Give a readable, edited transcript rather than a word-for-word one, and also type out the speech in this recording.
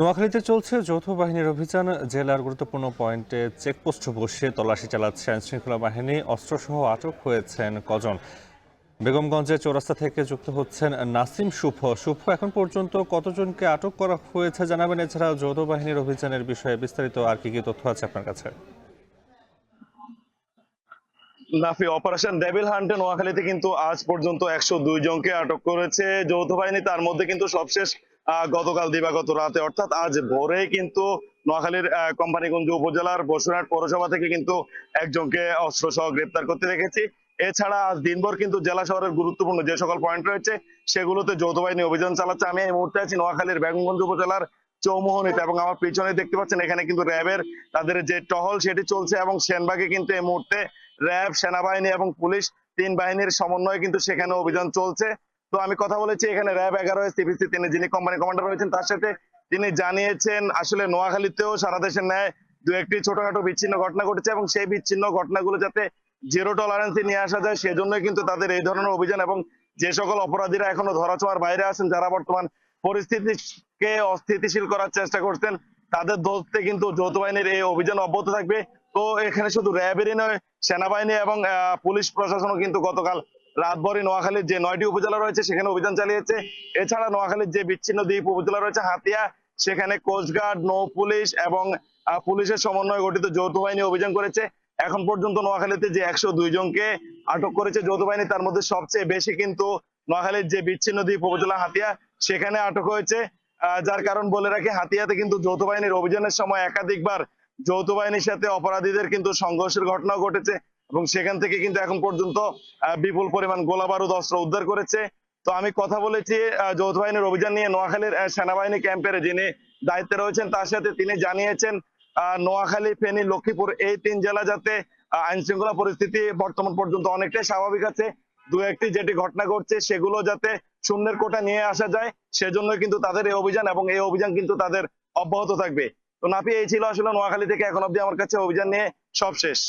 নোয়াখালীতে চলছে যৌথ বাহিনীর অভিযান। জেলার গুরুত্বপূর্ণ পয়েন্টে চেকপোস্ট বসিয়ে তল্লাশি চালাচ্ছে আইনশৃঙ্খলা বাহিনী। অস্ত্রসহ আটক হয়েছেন কজন? বেগমগঞ্জে চৌরাস্তা থেকে যুক্ত হচ্ছেন নাসিম শুভ। এখন পর্যন্ত কতজনকে আটক করা হয়েছে জানাবেন। এছাড়া যৌথ বাহিনীর অভিযানের বিষয়ে বিস্তারিত আর কি কি তথ্য আছে আপনার কাছে? নাফি, অপারেশন ডেভিল হান্টে নোয়াখালীতে কিন্তু আজ পর্যন্ত 102 জনকে আটক করেছে যৌথ বাহিনী। তার মধ্যে কিন্তু সবশেষ গতকাল দিবাগত রাতে অর্থাৎ আজ ভোরে কিন্তু নোয়াখালীর কোম্পানিগঞ্জ উপজেলার বসুরহাট পৌরসভা থেকে কিন্তু একজনকে অস্ত্র সহ গ্রেপ্তার করতে দেখেছি। এছাড়া আজ দিনভর কিন্তু জেলা শহরের গুরুত্বপূর্ণ যে সকল পয়েন্ট রয়েছে সেগুলোতে যৌথ বাহিনী অভিযান চালাচ্ছে। আমি এই মুহূর্তে আছি নোয়াখালীর বেগমগঞ্জ উপজেলার চৌমোহনীতে এবং আমার পিছনে দেখতে পাচ্ছেন এখানে কিন্তু র্যাবের তাদের যে টহল সেটি চলছে এবং সেনবাগে কিন্তু এই মুহূর্তে র্যাব, সেনাবাহিনী এবং পুলিশ তিন বাহিনীর সমন্বয়ে কিন্তু সেখানে অভিযান চলছে। তো আমি কথা বলেছি এখানে র্যাব 11 সিপিসি তিনি যিনি কোম্পানি কমান্ডার রয়েছেন তার সাথে। তিনি জানিয়েছেন আসলে নোয়াখালীতেও সারা দেশের ন্যায় দু একটি ছোটখাটো বিচ্ছিন্ন ঘটনা ঘটেছে এবং সেই বিচ্ছিন্ন ঘটনাগুলো যাতে জিরো টলারেন্সে নিয়ে আসা যায় সেজন্য কিন্তু তাদের এই ধরনের অভিযান। এবং যে সকল অপরাধীরা এখনো ধরাছোঁয়ার বাইরে আছেন, যারা বর্তমান পরিস্থিতিকে অস্থিতিশীল করার চেষ্টা করছেন, তাদের ধরতে কিন্তু যৌথ বাহিনীর এই অভিযান অব্যাহত থাকবে। তো এখানে শুধু র্যাবেরই নয়, সেনাবাহিনী এবং পুলিশ প্রশাসনও কিন্তু গতকাল রাতভরই নোয়াখালীর যে 9টি উপজেলা রয়েছে সেখানে অভিযান চালিয়েছে। এছাড়া নোয়াখালীর যে বিচ্ছিন্ন দ্বীপ উপজেলা রয়েছে হাতিয়া, সেখানে কোস্টগার্ড, নৌ পুলিশ এবং পুলিশের সমন্বয়ে গঠিত যৌথ বাহিনী অভিযান করেছে। এখন পর্যন্ত নোয়াখালীতে যে 102 জনকে আটক করেছে যৌথ বাহিনী, তার মধ্যে সবচেয়ে বেশি কিন্তু নোয়াখালীর যে বিচ্ছিন্ন দ্বীপ উপজেলা হাতিয়া সেখানে আটক হয়েছে। যার কারণ বলে রাখি, হাতিয়াতে কিন্তু যৌথ বাহিনীর অভিযানের সময় একাধিকবার যৌথ বাহিনীর সাথে অপরাধীদের কিন্তু সংঘর্ষের ঘটনাও ঘটেছে এবং সেখান থেকে কিন্তু এখন পর্যন্ত বিপুল পরিমাণ গোলা বারুদ অস্ত্র উদ্ধার করেছে। তো আমি কথা বলেছি যৌথ বাহিনীর অভিযান নিয়ে নোয়াখালীর সেনাবাহিনী ক্যাম্পের যিনি দায়িত্বে রয়েছেন তার সাথে। তিনি জানিয়েছেন নোয়াখালী, ফেনী, লক্ষ্মীপুর এই তিন জেলা যাতে আইন শৃঙ্খলা পরিস্থিতি বর্তমান পর্যন্ত অনেকটাই স্বাভাবিক আছে, দু একটি যেটি ঘটনা ঘটছে সেগুলো যাতে শূন্যের কোটা নিয়ে আসা যায় সেজন্য কিন্তু তাদের এই অভিযান এবং এই অভিযান কিন্তু তাদের অব্যাহত থাকবে। তো নাফি, এই ছিল আসলে নোয়াখালী থেকে এখন অব্দি আমার কাছে অভিযান নিয়ে সব শেষ।